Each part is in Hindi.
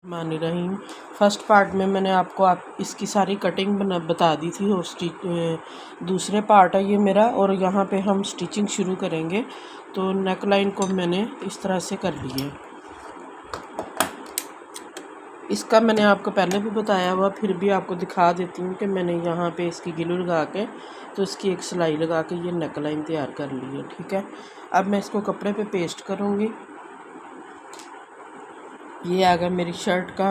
मानी रही हूँ। फर्स्ट पार्ट में मैंने आपको इसकी सारी कटिंग बता दी थी और दूसरे पार्ट है ये मेरा, और यहाँ पे हम स्टिचिंग शुरू करेंगे। तो नेक लाइन को मैंने इस तरह से कर लिया। इसका मैंने आपको पहले भी बताया हुआ, फिर भी आपको दिखा देती हूँ कि मैंने यहाँ पे इसकी गिलू लगा के तो इसकी एक सिलाई लगा के ये नेक लाइन तैयार कर ली है। ठीक है, अब मैं इसको कपड़े पे पेस्ट करूँगी। ये आ गया मेरी शर्ट का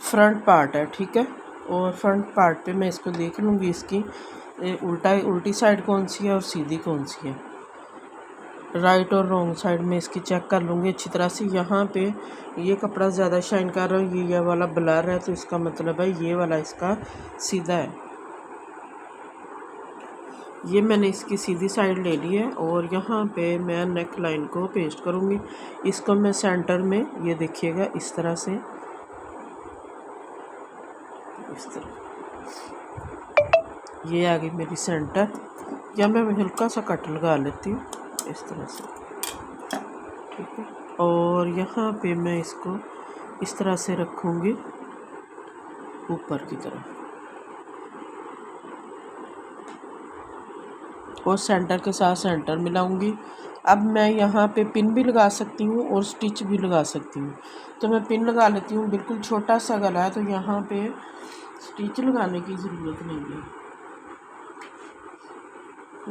फ्रंट पार्ट है। ठीक है, और फ्रंट पार्ट पे मैं इसको देख लूँगी इसकी उल्टी साइड कौन सी है और सीधी कौन सी है, राइट और रॉन्ग साइड में इसकी चेक कर लूँगी अच्छी तरह से। यहाँ पे ये कपड़ा ज़्यादा शाइन कर रहा है, ये वाला ब्लर है, तो इसका मतलब है ये वाला इसका सीधा है। ये मैंने इसकी सीधी साइड ले ली है और यहाँ पे मैं नेक लाइन को पेस्ट करूँगी। इसको मैं सेंटर में, ये देखिएगा इस तरह से, इस तरह ये आ गई मेरी सेंटर। या मैं हल्का सा कट लगा लेती हूँ इस तरह से। ठीक है, और यहाँ पे मैं इसको इस तरह से रखूँगी ऊपर की तरफ, और सेंटर के साथ सेंटर मिलाऊंगी। अब मैं यहाँ पे पिन भी लगा सकती हूँ और स्टिच भी लगा सकती हूँ। तो मैं पिन लगा लेती हूँ, बिल्कुल छोटा सा गला है तो यहाँ पे स्टिच लगाने की ज़रूरत नहीं है।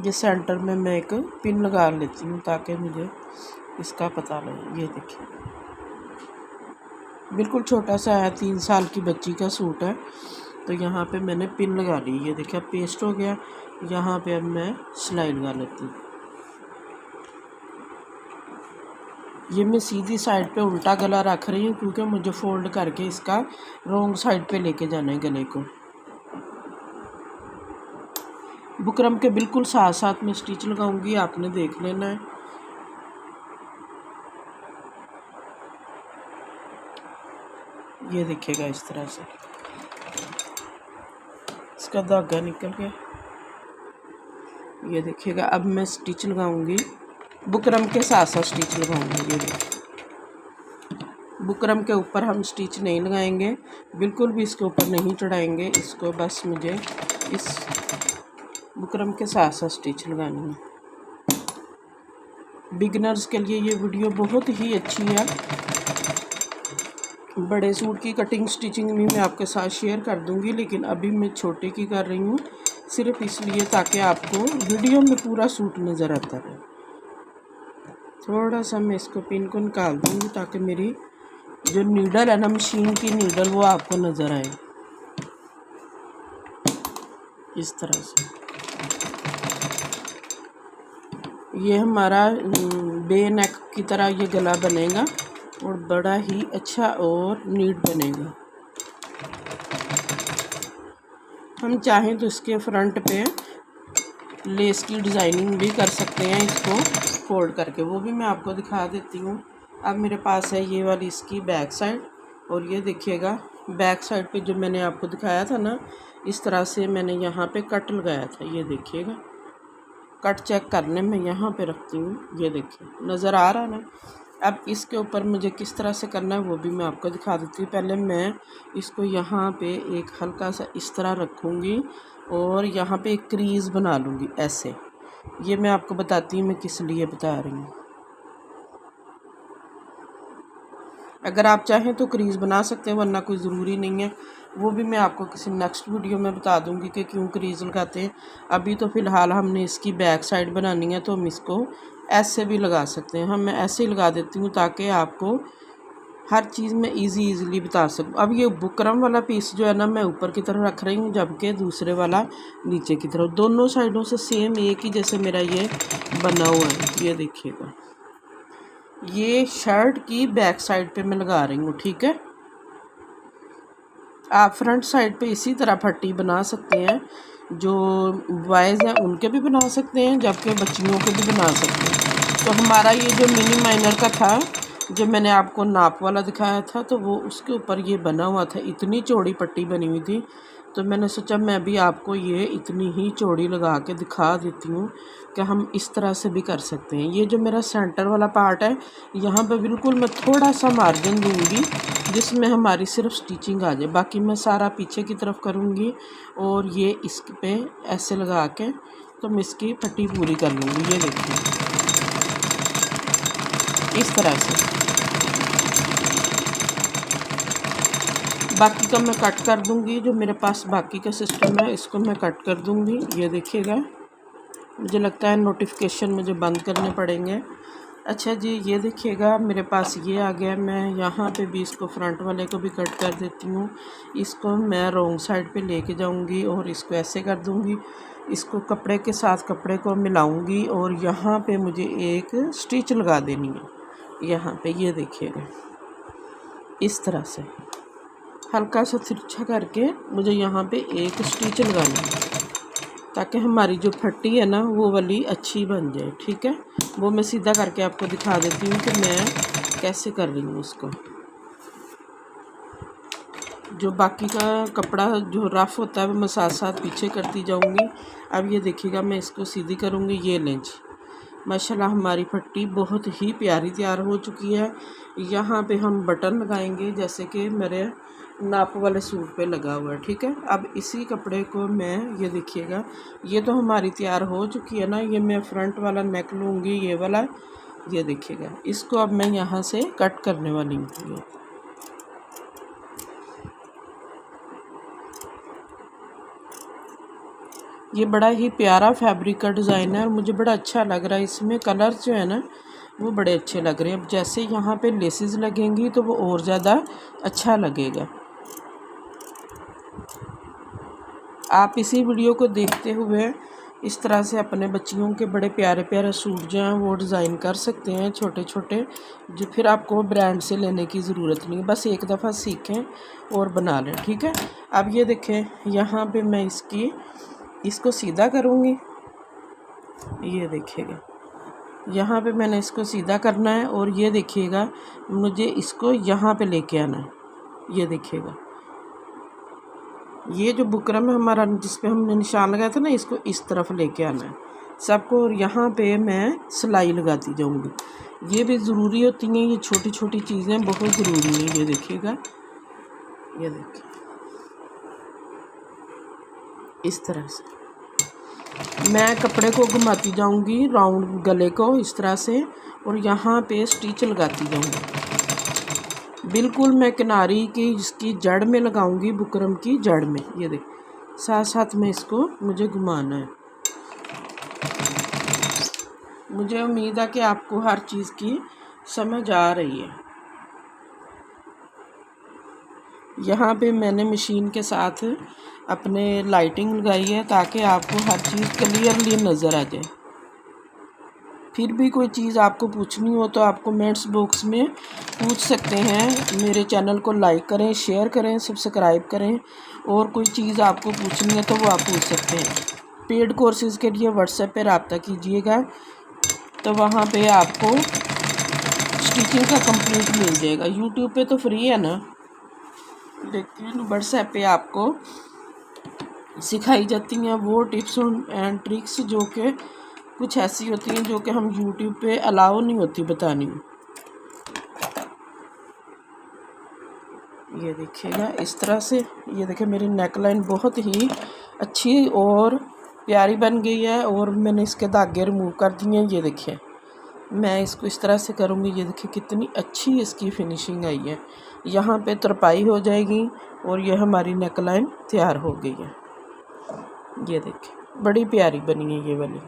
ये सेंटर में मैं एक पिन लगा लेती हूँ ताकि मुझे इसका पता लगे। ये देखिए बिल्कुल छोटा सा है, 3 साल की बच्ची का सूट है, तो यहाँ पे मैंने पिन लगा ली। ये देखिए पेस्ट हो गया। यहाँ पे अब मैं सिलाई लगा लेती हूँ। ये मैं सीधी साइड पे उल्टा गला रख रही हूँ क्योंकि मुझे फोल्ड करके इसका रॉन्ग साइड पे लेके जाना है गले को। बुकरम के बिल्कुल साथ साथ में स्टिच लगाऊंगी, आपने देख लेना है। ये देखिएगा इस तरह से इसका धागा निकल गया। ये देखिएगा अब मैं स्टिच लगाऊंगी, बुकरम के साथ साथ स्टिच लगाऊंगी। ये देखिए बुकरम के ऊपर हम स्टिच नहीं लगाएंगे, बिल्कुल भी इसके ऊपर नहीं चढ़ाएंगे इसको, बस मुझे इस बुकरम के साथ साथ स्टिच लगानी है। बिगिनर्स के लिए ये वीडियो बहुत ही अच्छी है। बड़े सूट की कटिंग स्टिचिंग भी मैं आपके साथ शेयर कर दूंगी, लेकिन अभी मैं छोटे की कर रही हूँ सिर्फ इसलिए ताकि आपको वीडियो में पूरा सूट नज़र आता रहे। थोड़ा सा मैं इसको पिन को निकाल दूंगी ताकि मेरी जो नीडल है ना, मशीन की नीडल, वो आपको नज़र आए इस तरह से। ये हमारा बे नेक की तरह ये गला बनेगा और बड़ा ही अच्छा और नीट बनेगा। हम चाहें तो इसके फ्रंट पे लेस की डिज़ाइनिंग भी कर सकते हैं इसको फोल्ड करके, वो भी मैं आपको दिखा देती हूँ। अब मेरे पास है ये वाली इसकी बैक साइड, और ये देखिएगा बैक साइड पे जो मैंने आपको दिखाया था ना, इस तरह से मैंने यहाँ पे कट लगाया था। ये देखिएगा कट चेक करने में यहाँ पे रखती हूँ। ये देखिए नज़र आ रहा है ना। अब इसके ऊपर मुझे किस तरह से करना है वो भी मैं आपको दिखा देती हूँ। पहले मैं इसको यहाँ पे एक हल्का सा इस तरह रखूँगी और यहाँ पे एक क्रीज़ बना लूँगी ऐसे। ये मैं आपको बताती हूँ मैं किस लिए बता रही हूँ। अगर आप चाहें तो क्रीज़ बना सकते हैं, वरना कोई ज़रूरी नहीं है। वो भी मैं आपको किसी नेक्स्ट वीडियो में बता दूंगी कि क्यों क्रीज़ लगाते हैं। अभी तो फ़िलहाल हमने इसकी बैक साइड बनानी है, तो हम इसको ऐसे भी लगा सकते हैं। मैं ऐसे ही लगा देती हूँ ताकि आपको हर चीज़ में इजीली बता सकूँ। अब ये बुकरम वाला पीस जो है ना, मैं ऊपर की तरफ रख रही हूँ, जबकि दूसरे वाला नीचे की तरफ। दोनों साइडों से सेम एक ही जैसे मेरा ये बना हुआ है। ये देखिएगा ये शर्ट की बैक साइड पे मैं लगा रही हूँ। ठीक है, आप फ्रंट साइड पे इसी तरह पट्टी बना सकते हैं, जो बॉयज़ हैं उनके भी बना सकते हैं, जबकि बच्चियों के भी बना सकते हैं। तो हमारा ये जो मिनी माइनर का था, जो मैंने आपको नाप वाला दिखाया था, तो वो उसके ऊपर ये बना हुआ था। इतनी चौड़ी पट्टी बनी हुई थी, तो मैंने सोचा मैं भी आपको ये इतनी ही चौड़ी लगा के दिखा देती हूँ कि हम इस तरह से भी कर सकते हैं। ये जो मेरा सेंटर वाला पार्ट है, यहाँ पे बिल्कुल मैं थोड़ा सा मार्जिन दूँगी जिसमें हमारी सिर्फ स्टिचिंग आ जाए। बाकी मैं सारा पीछे की तरफ करूँगी और ये इस पे ऐसे लगा के तो मैं इसकी पट्टी पूरी कर लूँगी। ये देखिए इस तरह से। बाकी का मैं कट कर दूँगी। जो मेरे पास बाकी का सिस्टम है इसको मैं कट कर दूँगी। ये देखिएगा, मुझे लगता है नोटिफिकेशन मुझे बंद करने पड़ेंगे। अच्छा जी, ये देखिएगा मेरे पास ये आ गया। मैं यहाँ पे भी इसको फ्रंट वाले को भी कट कर देती हूँ। इसको मैं रॉन्ग साइड पे लेके जाऊँगी और इसको ऐसे कर दूँगी। इसको कपड़े के साथ कपड़े को मिलाऊँगी और यहाँ पे मुझे एक स्टिच लगा देनी है। यहाँ पे ये देखिएगा इस तरह से हल्का सा तिरछा करके मुझे यहाँ पे एक स्टिच लगानी है, ताकि हमारी जो फट्टी है ना वो वाली अच्छी बन जाए। ठीक है, वो मैं सीधा करके आपको दिखा देती हूँ कि मैं कैसे कर रही हूँ उसको। जो बाकी का कपड़ा जो रफ़ होता है वो मैं साथ साथ पीछे करती जाऊँगी। अब ये देखिएगा मैं इसको सीधी करूँगी। ये लें जी, माशाल्लाह हमारी फट्टी बहुत ही प्यारी तैयार हो चुकी है। यहाँ पे हम बटन लगाएंगे जैसे कि मेरे नाप वाले सूट पे लगा हुआ है। ठीक है, अब इसी कपड़े को मैं, ये देखिएगा ये तो हमारी तैयार हो चुकी है ना। ये मैं फ्रंट वाला नेक लूँगी, ये वाला। ये देखिएगा इसको अब मैं यहाँ से कट करने वाली हूँ। ये बड़ा ही प्यारा फैब्रिक का डिज़ाइन है और मुझे बड़ा अच्छा लग रहा है। इसमें कलर जो है ना वो बड़े अच्छे लग रहे हैं। अब जैसे यहाँ पे लेसेस लगेंगी तो वो और ज़्यादा अच्छा लगेगा। आप इसी वीडियो को देखते हुए इस तरह से अपने बच्चियों के बड़े प्यारे प्यारे सूट जो हैं वो डिज़ाइन कर सकते हैं, छोटे छोटे, जो फिर आपको ब्रांड से लेने की ज़रूरत नहीं है। बस एक दफ़ा सीखें और बना लें। ठीक है, अब ये देखें यहाँ पे मैं इसको सीधा करूँगी। ये देखिएगा यहाँ पे मैंने इसको सीधा करना है और ये देखिएगा मुझे इसको यहाँ पे लेके आना है। ये देखिएगा ये जो बुकरम है हमारा जिस पे हमने निशान लगाया था ना, इसको इस तरफ लेके आना है सबको। और यहाँ पे मैं सिलाई लगाती जाऊँगी। ये भी ज़रूरी होती हैं, ये छोटी छोटी चीज़ें बहुत ज़रूरी हैं। ये देखिएगा, ये देखिए इस तरह से मैं कपड़े को घुमाती जाऊंगी राउंड गले को इस तरह से और यहाँ पे स्टिच लगाती जाऊंगी। बिल्कुल मैं किनारी की इसकी जड़ में लगाऊंगी, बुकरम की जड़ में। ये देख साथ साथ में इसको मुझे घुमाना है। मुझे उम्मीद है कि आपको हर चीज़ की समझ आ रही है। यहाँ पे मैंने मशीन के साथ अपने लाइटिंग लगाई है ताकि आपको हर चीज़ क्लियरली नज़र आ जाए। फिर भी कोई चीज़ आपको पूछनी हो तो आप कमेंट्स बॉक्स में पूछ सकते हैं। मेरे चैनल को लाइक करें, शेयर करें, सब्सक्राइब करें। और कोई चीज़ आपको पूछनी है तो वो आप पूछ सकते हैं। पेड कोर्सेज़ के लिए व्हाट्सएप पे रब्ता कीजिएगा तो वहाँ पे आपको स्टिचिंग का कंप्लीट मिल जाएगा। यूट्यूब पे तो फ्री है ना, लेकिन व्हाट्सएप पे आपको सिखाई जाती हैं वो टिप्स एंड ट्रिक्स जो कि कुछ ऐसी होती हैं जो कि हम यूट्यूब पे अलाउ नहीं होती बतानी। ये देखिएगा इस तरह से। ये देखिए मेरी नेक लाइन बहुत ही अच्छी और प्यारी बन गई है और मैंने इसके धागे रिमूव कर दिए हैं। ये देखिए मैं इसको इस तरह से करूँगी। ये देखिए कितनी अच्छी इसकी फिनिशिंग आई है। यहाँ पे तरपाई हो जाएगी और ये हमारी नेक लाइन तैयार हो गई है। ये देखिए बड़ी प्यारी बनी है ये वाली।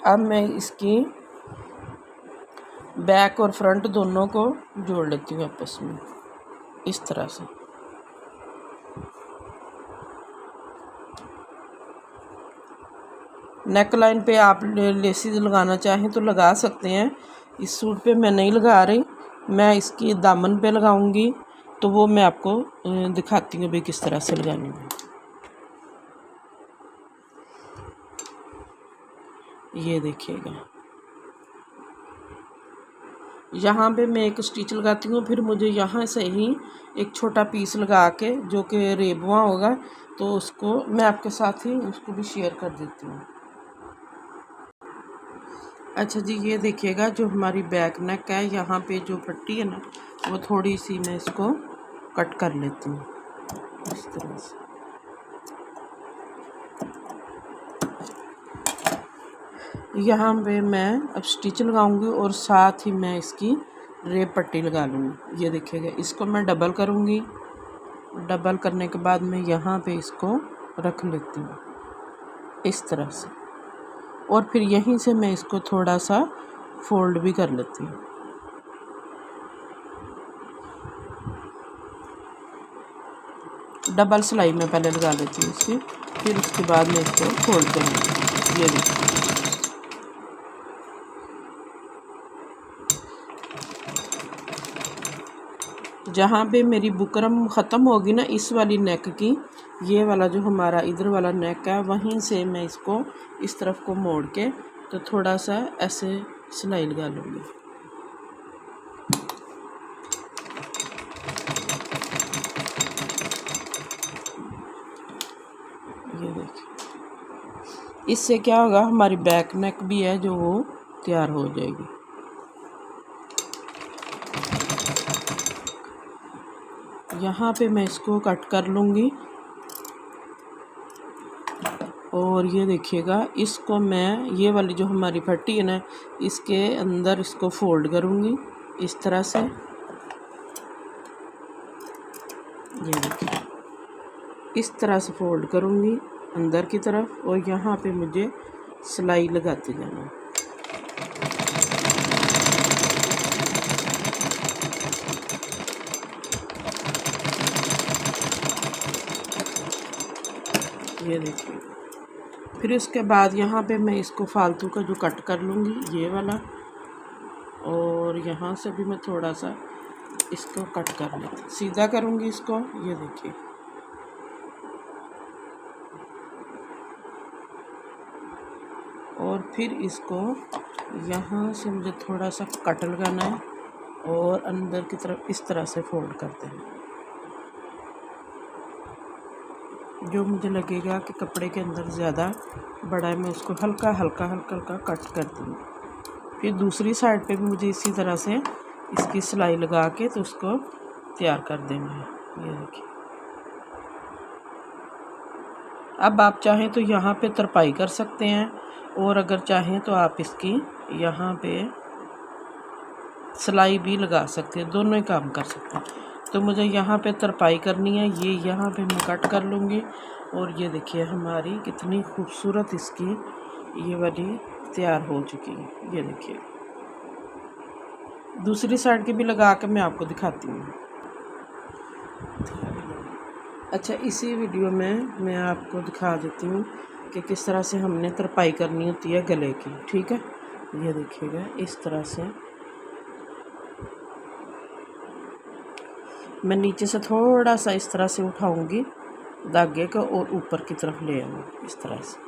अब मैं इसकी बैक और फ्रंट दोनों को जोड़ लेती हूँ आपस में इस तरह से। नेक लाइन पे आप लेसिस लगाना चाहें तो लगा सकते हैं। इस सूट पे मैं नहीं लगा रही, मैं इसकी दामन पे लगाऊंगी तो वो मैं आपको दिखाती हूँ भाई किस तरह से लगानी है। ये देखिएगा यहाँ पे मैं एक स्टिच लगाती हूँ, फिर मुझे यहाँ से ही एक छोटा पीस लगा के जो कि रेबुआ होगा तो उसको मैं आपके साथ ही उसको भी शेयर कर देती हूँ। अच्छा जी, ये देखिएगा जो हमारी बैक नेक है, यहाँ पे जो पट्टी है ना, वो थोड़ी सी मैं इसको कट कर लेती हूँ इस तरह से। यहाँ पे मैं अब स्टिच लगाऊंगी और साथ ही मैं इसकी रेप पट्टी लगा लूँगी। ये देखिएगा, इसको मैं डबल करूँगी। डबल करने के बाद मैं यहाँ पे इसको रख लेती हूँ इस तरह से, और फिर यहीं से मैं इसको थोड़ा सा फोल्ड भी कर लेती हूँ। डबल सिलाई मैं पहले लगा लेती हूँ इसकी, फिर उसके बाद मैं इसको फोल्ड करूँगी। ये देखिए, जहाँ पे मेरी बुकरम ख़त्म होगी ना इस वाली नेक की, ये वाला जो हमारा इधर वाला नेक है, वहीं से मैं इसको इस तरफ को मोड़ के तो थोड़ा सा ऐसे सिलाई लगा लूँगी। ये देखिए, इससे क्या होगा, हमारी बैक नेक भी है जो वो तैयार हो जाएगी। यहाँ पे मैं इसको कट कर लूँगी और ये देखिएगा, इसको मैं ये वाली जो हमारी पट्टी है ना, इसके अंदर इसको फोल्ड करूँगी इस तरह से। ये देखिए, इस तरह से फोल्ड करूँगी अंदर की तरफ, और यहाँ पे मुझे सिलाई लगाते जाना है। ये देखिए, फिर इसके बाद यहाँ पे मैं इसको फालतू का जो कट कर लूँगी ये वाला, और यहाँ से भी मैं थोड़ा सा इसको कट कर लेती, सीधा करूँगी इसको। ये देखिए, और फिर इसको यहाँ से मुझे थोड़ा सा कट लगाना है और अंदर की तरफ इस तरह से फोल्ड करते हैं। जो मुझे लगेगा कि कपड़े के अंदर ज़्यादा बड़ा है, मैं उसको हल्का हल्का कट कर दूँगी। फिर दूसरी साइड पे भी मुझे इसी तरह से इसकी सिलाई लगा के तो उसको तैयार कर देना है। ये देखिए, अब आप चाहें तो यहाँ पे तरपाई कर सकते हैं, और अगर चाहें तो आप इसकी यहाँ पे सिलाई भी लगा सकते हैं, दोनों ही काम कर सकते हैं। तो मुझे यहाँ पे तरपाई करनी है, ये यहाँ पे मैं कट कर लूँगी, और ये देखिए हमारी कितनी खूबसूरत इसकी ये वाली तैयार हो चुकी है। ये देखिए, दूसरी साइड की भी लगा के मैं आपको दिखाती हूँ। अच्छा, इसी वीडियो में मैं आपको दिखा देती हूँ कि किस तरह से हमने तरपाई करनी होती है गले की। ठीक है, ये देखिएगा, इस तरह से मैं नीचे से थोड़ा सा इस तरह से उठाऊंगी धागे को और ऊपर की तरफ ले आऊँगी इस तरह से।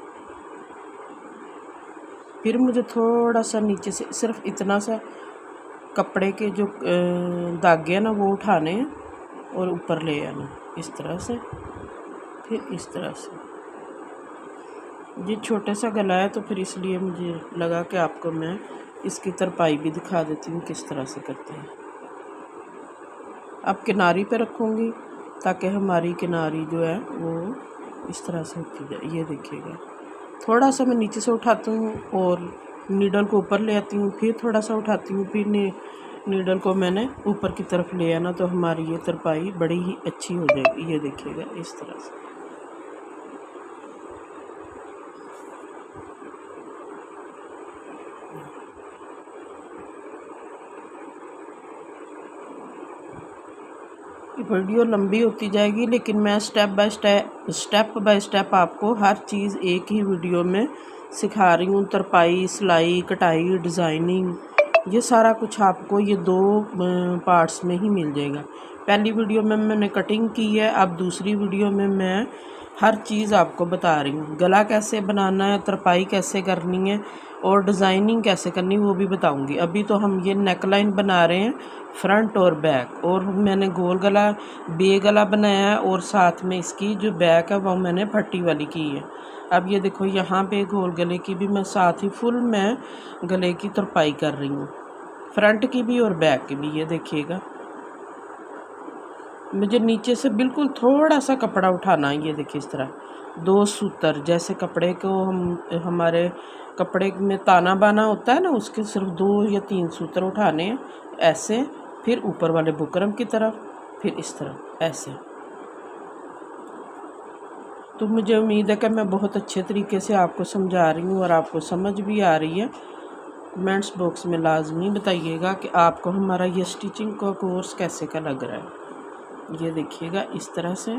फिर मुझे थोड़ा सा नीचे से सिर्फ इतना सा कपड़े के जो धागे हैं ना वो उठाने हैं और ऊपर ले आना इस तरह से। फिर इस तरह से, ये छोटा सा गला है तो फिर इसलिए मुझे लगा कि आपको मैं इसकी तरपाई भी दिखा देती हूँ किस तरह से करते हैं। अब किनारी पे रखूँगी ताकि हमारी किनारी जो है वो इस तरह से होती जाए। ये देखिएगा, थोड़ा सा मैं नीचे से उठाती हूँ और नीडल को ऊपर ले आती हूँ, फिर थोड़ा सा उठाती हूँ, फिर नीडल को मैंने ऊपर की तरफ ले आना, तो हमारी ये तरपाई बड़ी ही अच्छी हो जाएगी। ये देखिएगा, इस तरह से। वीडियो लंबी होती जाएगी, लेकिन मैं स्टेप बाय स्टेप आपको हर चीज़ एक ही वीडियो में सिखा रही हूँ। तरपाई, सिलाई, कटाई, डिज़ाइनिंग, ये सारा कुछ आपको ये 2 पार्ट्स में ही मिल जाएगा। पहली वीडियो में मैंने कटिंग की है, अब दूसरी वीडियो में मैं हर चीज़ आपको बता रही हूँ। गला कैसे बनाना है, तरपाई कैसे करनी है और डिज़ाइनिंग कैसे करनी है वो भी बताऊँगी। अभी तो हम ये नेक लाइन बना रहे हैं फ्रंट और बैक, और मैंने गोल गला बे गला बनाया है और साथ में इसकी जो बैक है वो मैंने पट्टी वाली की है। अब ये देखो यहाँ पे गोल गले की भी मैं साथ ही फुल मैं गले की तरपाई कर रही हूँ, फ्रंट की भी और बैक की भी। ये देखिएगा मुझे नीचे से बिल्कुल थोड़ा सा कपड़ा उठाना है। ये देखिए इस तरह 2 सूतर, जैसे कपड़े को हमारे कपड़े में ताना बाना होता है ना, उसके सिर्फ 2 या 3 सूतर उठाने हैं ऐसे, फिर ऊपर वाले बुकरम की तरफ, फिर इस तरफ ऐसे। तो मुझे उम्मीद है कि मैं बहुत अच्छे तरीके से आपको समझा रही हूँ और आपको समझ भी आ रही है। कमेंट्स बॉक्स में लाजमी बताइएगा कि आपको हमारा ये स्टिचिंग का कोर्स कैसे का लग रहा है। ये देखिएगा इस तरह से